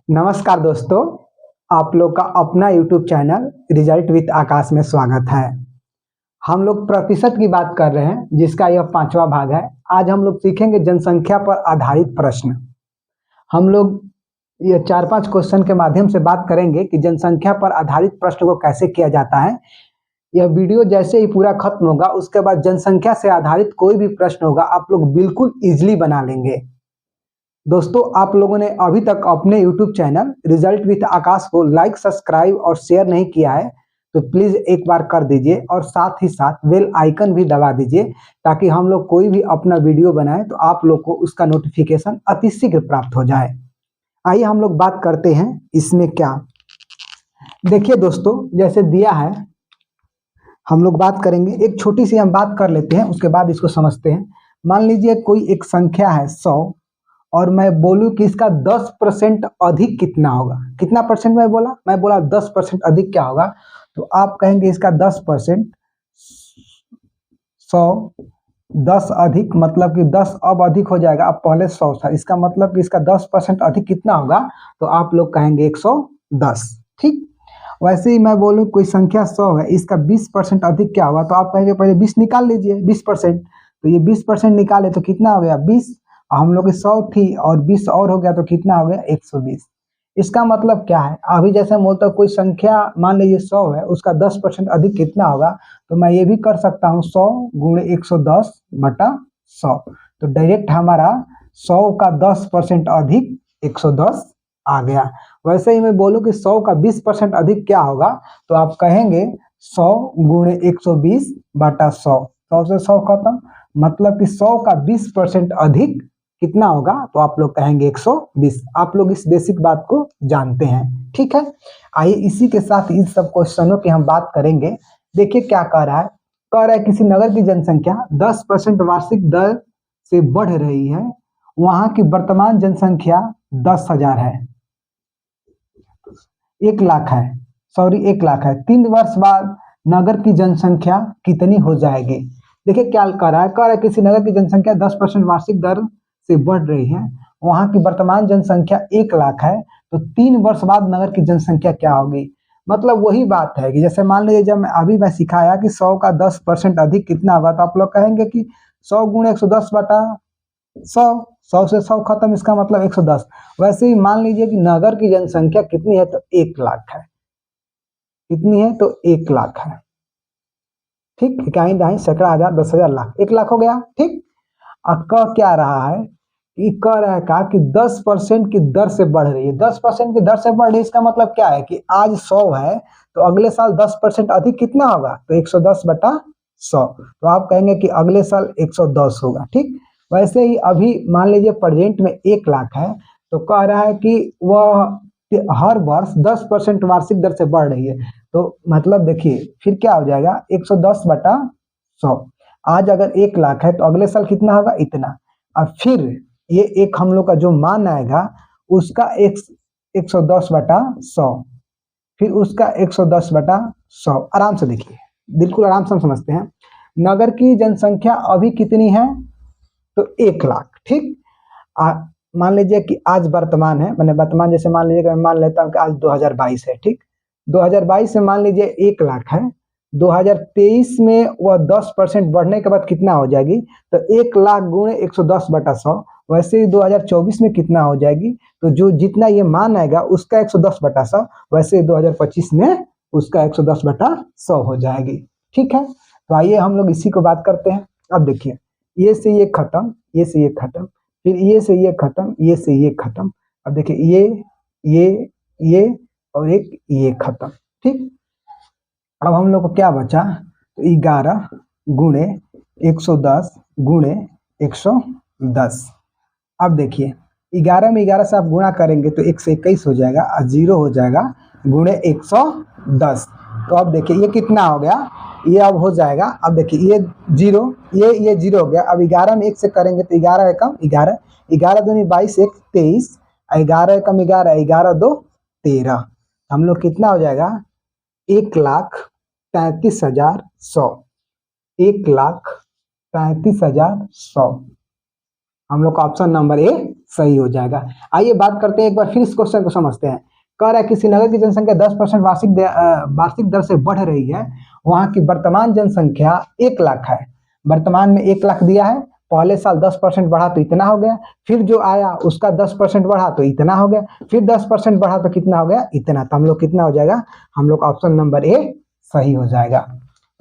नमस्कार दोस्तों, आप लोग का अपना यूट्यूब चैनल रिजल्ट विद आकाश में स्वागत है। हम लोग प्रतिशत की बात कर रहे हैं, जिसका यह 5वां भाग है। आज हम लोग सीखेंगे जनसंख्या पर आधारित प्रश्न। हम लोग ये 4-5 क्वेश्चन के माध्यम से बात करेंगे कि जनसंख्या पर आधारित प्रश्न को कैसे किया जाता है। यह वीडियो जैसे ही पूरा खत्म होगा, उसके बाद जनसंख्या से आधारित कोई भी प्रश्न होगा, आप लोग बिल्कुल इजीली बना लेंगे। दोस्तों, आप लोगों ने अभी तक अपने YouTube चैनल रिजल्ट विद आकाश को लाइक, सब्सक्राइब और शेयर नहीं किया है, तो प्लीज एक बार कर दीजिए और साथ ही साथ बेल आइकन भी दबा दीजिए, ताकि हम लोग कोई भी अपना वीडियो बनाए तो आप लोग को उसका नोटिफिकेशन अतिशीघ्र प्राप्त हो जाए। आइए हम लोग बात करते हैं इसमें क्या। देखिए दोस्तों, जैसे दिया है हम लोग बात करेंगे, एक छोटी सी हम बात कर लेते हैं, उसके बाद इसको समझते हैं। मान लीजिए कोई एक संख्या है 100 और मैं बोलूं कि इसका 10% अधिक कितना होगा। कितना परसेंट मैं बोला 10% अधिक क्या होगा, तो आप कहेंगे इसका 10%, 100 10 अधिक मतलब कि 10 अब अधिक हो जाएगा। अब पहले 100 था, इसका मतलब कि इसका 10% अधिक कितना होगा, तो आप लोग कहेंगे 110। ठीक, वैसे ही मैं बोलूं कोई संख्या 100 है, इसका 20% अधिक क्या होगा, तो आप कहेंगे पहले 20 निकाल लीजिए, 20%। तो ये 20% निकाले तो कितना हो गया 20। हम लोग की 100 थी और 20 और हो गया तो कितना हो गया 120। इसका मतलब क्या है, अभी जैसे हम बोलते हैं कोई संख्या मान लीजिए 100 है, उसका 10% अधिक कितना होगा, तो मैं ये भी कर सकता हूँ 100 गुणे 110 बटा 100। तो डायरेक्ट हमारा 100 का 10% अधिक 110 आ गया। वैसे ही मैं बोलूँ कि 100 का 20% अधिक क्या होगा, तो आप कहेंगे 100 गुणे 120 बटा 100। 100 से 100 खत्म, मतलब कि 100 का 20% अधिक कितना होगा, तो आप लोग कहेंगे 120। आप लोग इस बेसिक बात को जानते हैं, ठीक है। आइए इसी के साथ इन सब क्वेश्चनों की हम बात करेंगे। देखिए क्या कह रहा है, किसी नगर की जनसंख्या 10% वार्षिक दर से बढ़ रही है, वहां की वर्तमान जनसंख्या 10,000 है, 1 लाख है, 1 लाख है। 3 वर्ष बाद नगर की जनसंख्या कितनी हो जाएगी। देखिए क्या कह रहा है किसी नगर की जनसंख्या 10% वार्षिक दर से बढ़ रही है, वहां की वर्तमान जनसंख्या 1 लाख है, तो 3 वर्ष बाद नगर की जनसंख्या क्या होगी। मतलब वही बात है कि जैसे मान लीजिए जब मैं सिखाया कि 100 का 10% अधिक कितना होगा, तो आप लोग कहेंगे कि 100 गुणे 110 बटा 100। 100 से 100 खत्म, इसका मतलब 110। वैसे ही मान लीजिए कि नगर की जनसंख्या कितनी है, तो 1 लाख है। कितनी है, तो 1 लाख है। ठीक, इकाई दहाई सैकड़ा हजार 10,000 लाख, 1 लाख हो गया। ठीक, अब कह क्या रहा है, कह रहा है का कि 10% की दर से बढ़ रही है। 10% की दर से बढ़ रही है, इसका मतलब क्या है कि आज 100 है, तो अगले साल 10% अधिक कितना होगा, तो 110 बटा 100। तो आप कहेंगे कि अगले साल 110 होगा। ठीक, वैसे ही अभी मान लीजिए प्रेजेंट में 1 लाख है, तो कह रहा है कि वह हर वर्ष 10% वार्षिक दर से बढ़ रही है। तो मतलब देखिए फिर क्या हो जाएगा, 110 बटा 100। आज अगर 1 लाख है, तो अगले साल कितना होगा, इतना। और फिर ये एक हम लोग का जो मान आएगा, उसका 110 बटा 100, फिर उसका 110 बटा 100। आराम से देखिए, बिल्कुल आराम से हम समझते हैं। नगर की जनसंख्या अभी कितनी है, तो 1 लाख। ठीक, मान लीजिए कि आज वर्तमान है, मैंने वर्तमान जैसे मान लीजिए मैं मान लेता हूँ कि आज 2022 है। ठीक, 2022 में मान लीजिए 1 लाख है, 2023 में वह 10% बढ़ने के बाद कितना हो जाएगी, तो 1 लाख गुणे 110 बटा 100। वैसे ही 2024 में कितना हो जाएगी, तो जो जितना ये मान आएगा उसका 110 बटा 100, वैसे ही 2025 में उसका 110 बटा 100 हो जाएगी। ठीक है, तो आइए हम लोग इसी को बात करते हैं। अब देखिए, ये से ये खत्म, ये से ये खत्म, फिर ये से ये खत्म, ये से ये खत्म। अब देखिए ये और एक ये खत्म। ठीक, अब हम लोग को क्या बचा, तो 11 गुणे 110 गुणे 110। अब देखिए 11 में 11 से आप गुणा करेंगे तो 121 हो जाएगा, और 0 हो जाएगा गुणे 110। तो अब देखिए ये कितना हो गया, ये अब हो जाएगा। अब देखिए ये 0, ये 0 हो गया। अब 11 में 1 से करेंगे तो 11 एकम 11, 11 दूनी 22, 1 23, 11 एकम 11, 11 दो 13। हम लोग कितना हो जाएगा, 1,33,100, 1,33,100। हम लोग का ऑप्शन नंबर ए सही हो जाएगा। आइए बात करते हैं, एक बार फिर इस क्वेश्चन को समझते हैं। कह रहा है किसी नगर की जनसंख्या 10% वार्षिक दर से बढ़ रही है, वहां की वर्तमान जनसंख्या 1 लाख है। वर्तमान में 1 लाख दिया है, पहले साल 10% बढ़ा तो इतना हो गया, फिर जो आया उसका 10% बढ़ा तो इतना हो गया, फिर 10% बढ़ा तो कितना हो गया, इतना। तो हम लोग कितना हो जाएगा, हम लोग ऑप्शन नंबर ए सही हो जाएगा।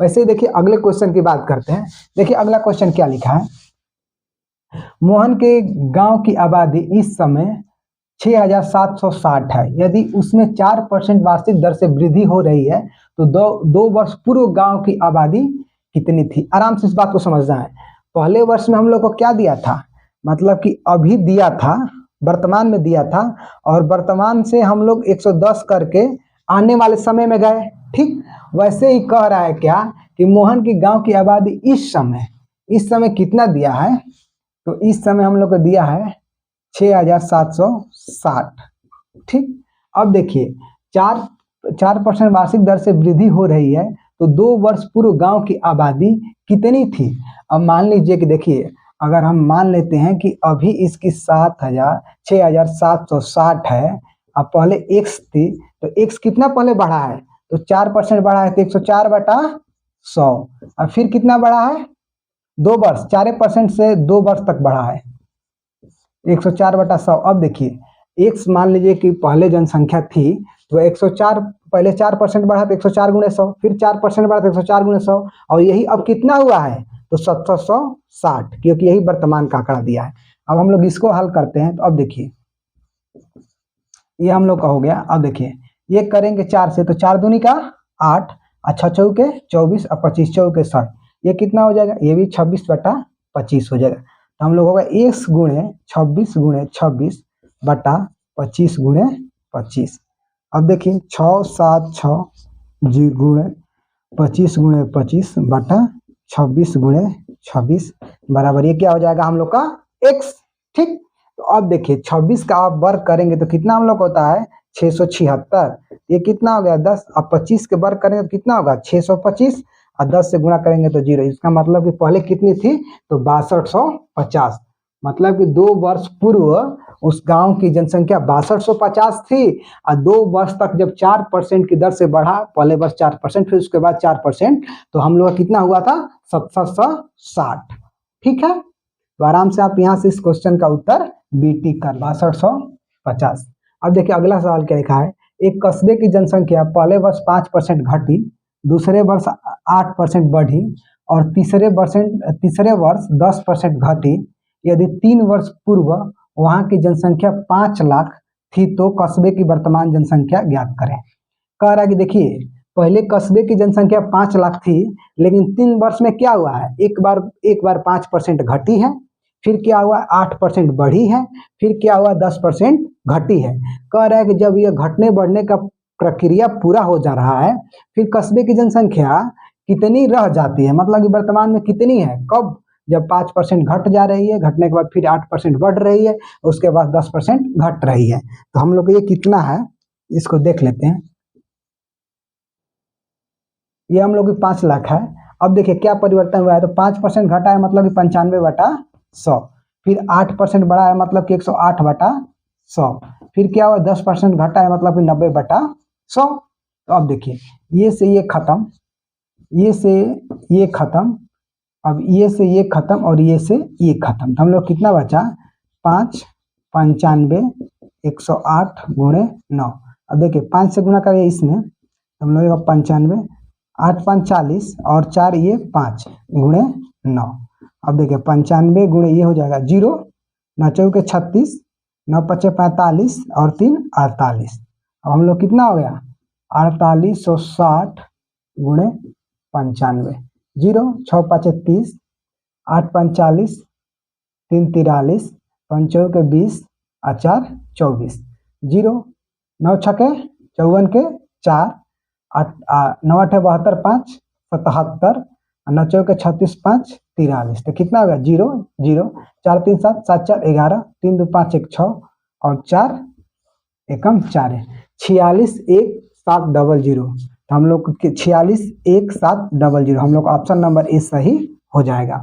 वैसे ही देखिए अगले क्वेश्चन की बात करते हैं। देखिए अगला क्वेश्चन क्या लिखा है, मोहन के गांव की आबादी इस समय 6,760 है। यदि उसमें 4% वार्षिक दर से वृद्धि हो रही है तो दो वर्ष पूर्व गांव की आबादी कितनी थी। आराम से इस बात को समझना है। पहले वर्ष में हम लोग को क्या दिया था, मतलब कि अभी दिया था, वर्तमान में दिया था, और वर्तमान से हम लोग 110 करके आने वाले समय में गए। ठीक वैसे ही कह रहा है क्या कि मोहन की गांव की आबादी इस समय कितना दिया है, तो इस समय हम लोग को दिया है 6,760। ठीक, अब देखिए 4% वार्षिक दर से वृद्धि हो रही है तो 2 वर्ष पूर्व गांव की आबादी कितनी थी। अब मान लीजिए कि देखिए अगर हम मान लेते हैं कि अभी इसकी 6,760 है, अब पहले x थी तो x कितना पहले बढ़ा है, तो 4% बढ़ा है तो 104/100। अब फिर कितना बढ़ा है, 2 वर्ष, 4% से 2 वर्ष तक बढ़ा है 104/100। अब देखिए x मान लीजिए कि पहले जनसंख्या थी तो 104, पहले 4% बढ़ा तो 104 × 100, फिर 4% बढ़ा तो 104 × 100, और यही अब कितना हुआ है तो 760, क्योंकि यही वर्तमान का आंकड़ा दिया है। अब हम लोग इसको हल करते हैं। तो अब देखिए ये हम लोग का हो गया। अब देखिए ये करेंगे 4 से, तो 4 दूनी का 8, 6 चौके 24 और 25 चौके 60, ये कितना हो जाएगा, ये भी 26/25 हो जाएगा। तो हम लोग होगा 1 × 26 × 26 बटा 25 × 25। अब देखिए 6 7 6 × 25 × 25 बटा 26 × 26 बराबर ये क्या हो जाएगा हम लोग का x। ठीक, तो अब देखिए 26 का आप वर्ग करेंगे तो कितना हम लोग होता है 676, ये कितना हो गया 10। अब 25 के वर्ग करेंगे तो कितना होगा 625, और 10 से गुणा करेंगे तो 0। इसका मतलब कि पहले कितनी थी तो 6250, मतलब कि 2 वर्ष पूर्व उस गांव की जनसंख्या 6250 थी, और 2 वर्ष तक जब 4% की दर से बढ़ा, पहले वर्ष 4% फिर उसके बाद 4%, तो हम लोग कितना हुआ था 760। ठीक है, तो आराम से आप यहाँ से इस क्वेश्चन का उत्तर बी टिक कर 6250। अब देखिए अगला सवाल क्या लिखा है, एक कस्बे की जनसंख्या पहले वर्ष 5% घटी, दूसरे वर्ष 8% बढ़ी, और तीसरे वर्ष 10% घटी। यदि 3 वर्ष पूर्व वहां की जनसंख्या 5 लाख थी तो कस्बे की वर्तमान जनसंख्या ज्ञात करें। कह रहा है कि देखिए पहले कस्बे की जनसंख्या 5 लाख थी, लेकिन 3 वर्ष में क्या हुआ है, एक बार 5% घटी है, फिर क्या हुआ 8% बढ़ी है, फिर क्या हुआ 10% घटी है। कह रहा है कि जब यह घटने बढ़ने का प्रक्रिया पूरा हो जा रहा है, फिर कस्बे की जनसंख्या कितनी रह जाती है, मतलब कि वर्तमान में कितनी है, कब, जब 5% घट जा रही है, घटने के बाद फिर 8% बढ़ रही है, उसके बाद 10% घट रही है। तो हम लोग ये कितना है इसको देख लेते हैं। ये हम लोग 5 लाख है। अब देखिए क्या परिवर्तन हुआ है, तो 5% घटा है मतलब कि 95/100, फिर 8% बढ़ा है मतलब कि 108/100, फिर क्या हुआ 10% घटा है मतलब कि 90/100। तो अब देखिए ये से ये खत्म, ये से ये खत्म, अब ये से ये खत्म और ये से ये खत्म, तो हम लोग कितना बचा 5 95 108 × 9। अब देखिए 5 से गुणा करिए इसमें, हम लोग 95 8 5 40 और 4 ये 5 × 9। अब देखिए 95 गुणे ये हो जाएगा 0, 9 चौके 36, 9 पचे 45 और 3 48। अब हम लोग कितना हो गया 4860 × 95, 0 6 5 30, 8 5 40, 3 43, 5 चौके 20 और 4 24, 0 9 छके 54 के 4, 9 8 72 5 77, 9 चौके 36 5 43। तो कितना होगा 0 0 4 3 7 7 4 11, 3 2 5 1 6 और 4 एकम 4 है 46 1 7 00। तो हम लोग 46 1 7 00, हम लोग ऑप्शन नंबर ए सही हो जाएगा।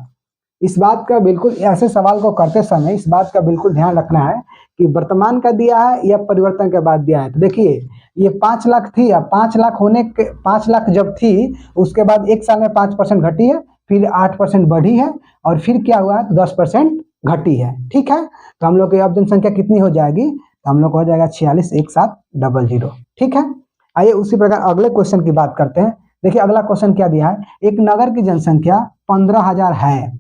इस बात का बिल्कुल, ऐसे सवाल को करते समय इस बात का बिल्कुल ध्यान रखना है कि वर्तमान का दिया है या परिवर्तन के बाद दिया है। तो देखिए ये 5 लाख थी, अब 5 लाख होने के 5 लाख जब थी उसके बाद एक साल में 5% घटी है, फिर 8% बढ़ी है और फिर क्या हुआ है तो 10% घटी है। ठीक है, तो हम लोग की अब जनसंख्या कितनी हो जाएगी, तो हम लोग को हो जाएगा 46,1700। ठीक है, आइए उसी प्रकार अगले क्वेश्चन की बात करते हैं। देखिए अगला क्वेश्चन क्या दिया है, एक नगर की जनसंख्या 15,000 है,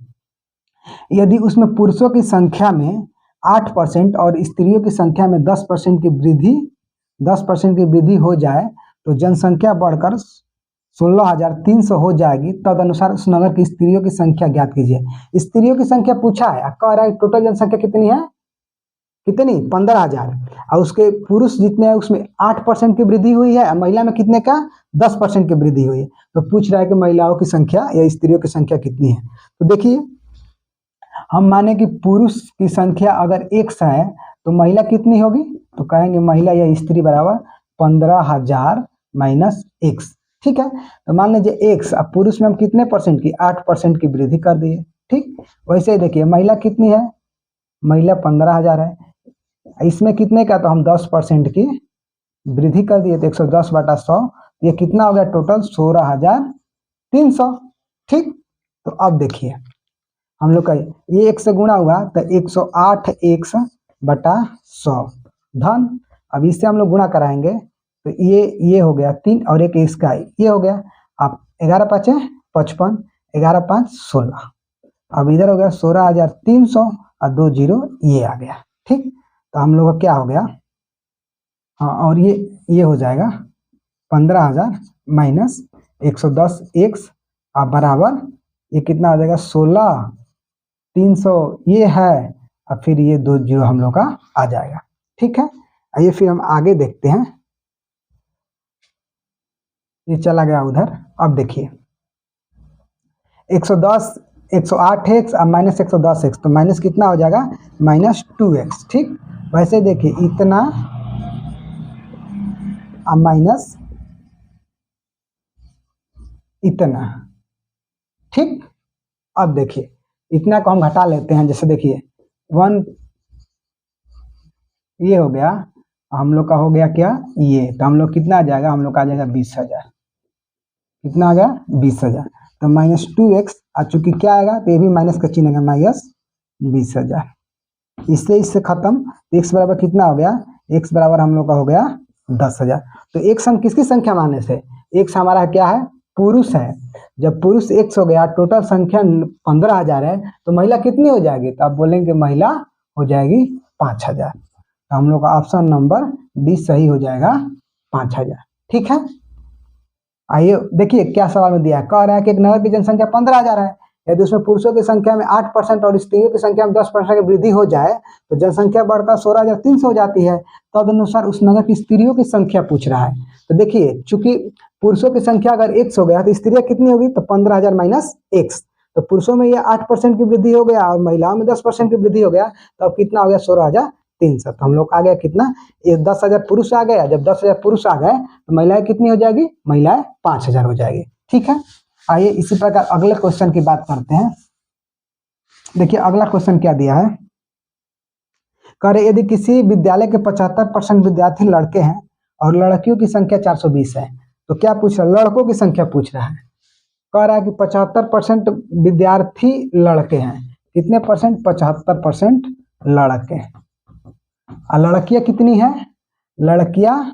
यदि उसमें पुरुषों की संख्या में 8% और स्त्रियों की संख्या में 10% की वृद्धि हो जाए तो जनसंख्या बढ़कर 16,300 हो जाएगी। तदनुसार उस नगर की स्त्रियों की संख्या ज्ञात कीजिए। स्त्रियों की संख्या पूछा है, कह रहा है टोटल जनसंख्या कितनी है, कितनी 15,000, और उसके पुरुष जितने हैं उसमें 8% की वृद्धि हुई है, महिला में कितने का 10% की वृद्धि हुई है। तो पूछ रहा है कि महिलाओं की संख्या या स्त्रियों की संख्या कितनी है। तो देखिए हम माने कि पुरुष की संख्या अगर 1 है तो महिला कितनी होगी, तो कहेंगे महिला या स्त्री बराबर 15,000 माइनस x। ठीक है, तो मान लीजिए x, अब पुरुष में हम कितने परसेंट की 8% की वृद्धि कर दिए। ठीक, वैसे ही देखिए महिला कितनी है, महिला 15,000 है, इसमें कितने का, तो हम 10% की वृद्धि कर दिए तो 110/100, ये कितना हो गया टोटल 16,300। ठीक, तो अब देखिए हम लोग का ये 1 से गुणा हुआ तो 108x/100 धन, अब इससे हम लोग गुणा कराएंगे तो ये हो गया 3 और एक इसका ये हो गया, अब 11 5 55, 11 5 16, अब इधर हो गया 16,300 और 2 0 ये आ गया। ठीक, तो हम लोग का क्या हो गया, हाँ, और ये हो जाएगा 15,000 माइनस 110x अब बराबर ये कितना हो जाएगा 16,300 ये है, और फिर ये 2 0 हम लोग का आ जाएगा। ठीक है, आइए फिर हम आगे देखते हैं। ये चला गया उधर, अब देखिए 110 108x और माइनस 110x, तो माइनस कितना हो जाएगा -2x। ठीक, वैसे देखिए इतना माइनस इतना। ठीक, अब देखिए इतना को हम घटा लेते हैं, जैसे देखिए 1 ये हो गया, हम लोग का हो गया क्या ये, तो हम लोग कितना आ जाएगा, हम लोग का आ जाएगा 20,000, कितना आ गया 20,000, तो -2x और चूंकि क्या आएगा तो ये भी माइनस का चिन्ह आएगा -20,000, इससे खत्म। x बराबर कितना हो गया, x बराबर हम लोग का हो गया 10,000। तो x हम किसकी संख्या माने से, x हमारा क्या है पुरुष है, जब पुरुष x हो गया टोटल संख्या 15,000 है तो महिला कितनी हो जाएगी, तो आप बोलेंगे महिला हो जाएगी 5,000। तो हम लोग का ऑप्शन नंबर डी सही हो जाएगा 5,000। ठीक है, आइए देखिए क्या सवाल में दिया है, कह रहा है कि एक नगर की जनसंख्या 15,000 है, यदि उसमें पुरुषों की संख्या में 8% और स्त्रियों की संख्या में 10% की वृद्धि हो जाए तो जनसंख्या बढ़कर 16,300 हो जाती है। तदनुसार उस नगर की स्त्रियों की संख्या पूछ रहा है। तो देखिए चूंकि पुरुषों की संख्या अगर x हो गया तो स्त्रियां कितनी होगी, तो 15,000 माइनस x, तो पुरुषों में ये 8% की वृद्धि हो गया और महिलाओं में 10% की वृद्धि हो गया, तो अब कितना हो गया 16,300। तो हम लोग आ गया कितना, ये 10,000 पुरुष आ गया, जब 10,000 पुरुष आ गए तो महिलाएं कितनी हो जाएगी, महिलाएं 5,000 हो जाएगी। ठीक है, आइए इसी प्रकार अगले क्वेश्चन की बात करते हैं। देखिए अगला क्वेश्चन क्या दिया है, कह रहे यदि किसी विद्यालय के 75% विद्यार्थी लड़के हैं और लड़कियों की संख्या 420 है, तो क्या पूछ रहा है, लड़कों की संख्या पूछ रहा है। कह रहा है कि 75% विद्यार्थी लड़के हैं, कितने परसेंट, 75% लड़के, और लड़कियां कितनी है, लड़कियां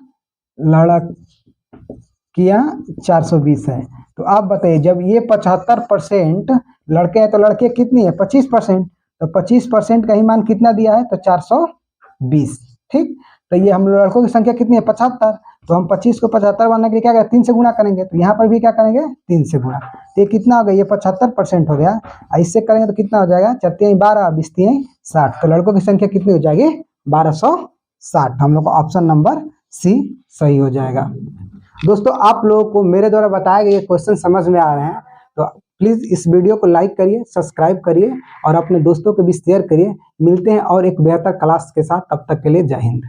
420 है। तो आप बताइए जब ये 75% लड़के हैं तो लड़कियां कितनी है 25%, तो 25% का ही मान कितना दिया है, तो 420। ठीक, तो ये हम लड़कों की संख्या कितनी है 75, तो हम 25 को 75 बनने के लिए क्या करें 3 से गुणा करेंगे, तो यहाँ पर भी क्या करेंगे 3 से गुणा, तो ये कितना हो गया, ये 75% हो गया, और इससे करेंगे तो कितना हो जाएगा 4 12 20 60, तो लड़कों की संख्या कितनी हो जाएगी 1260। हम लोग का ऑप्शन नंबर सी सही हो जाएगा। दोस्तों आप लोगों को मेरे द्वारा बताए गए क्वेश्चन समझ में आ रहे हैं तो प्लीज़ इस वीडियो को लाइक करिए, सब्सक्राइब करिए और अपने दोस्तों के भी शेयर करिए। मिलते हैं और एक बेहतर क्लास के साथ, तब तक के लिए जय हिंद।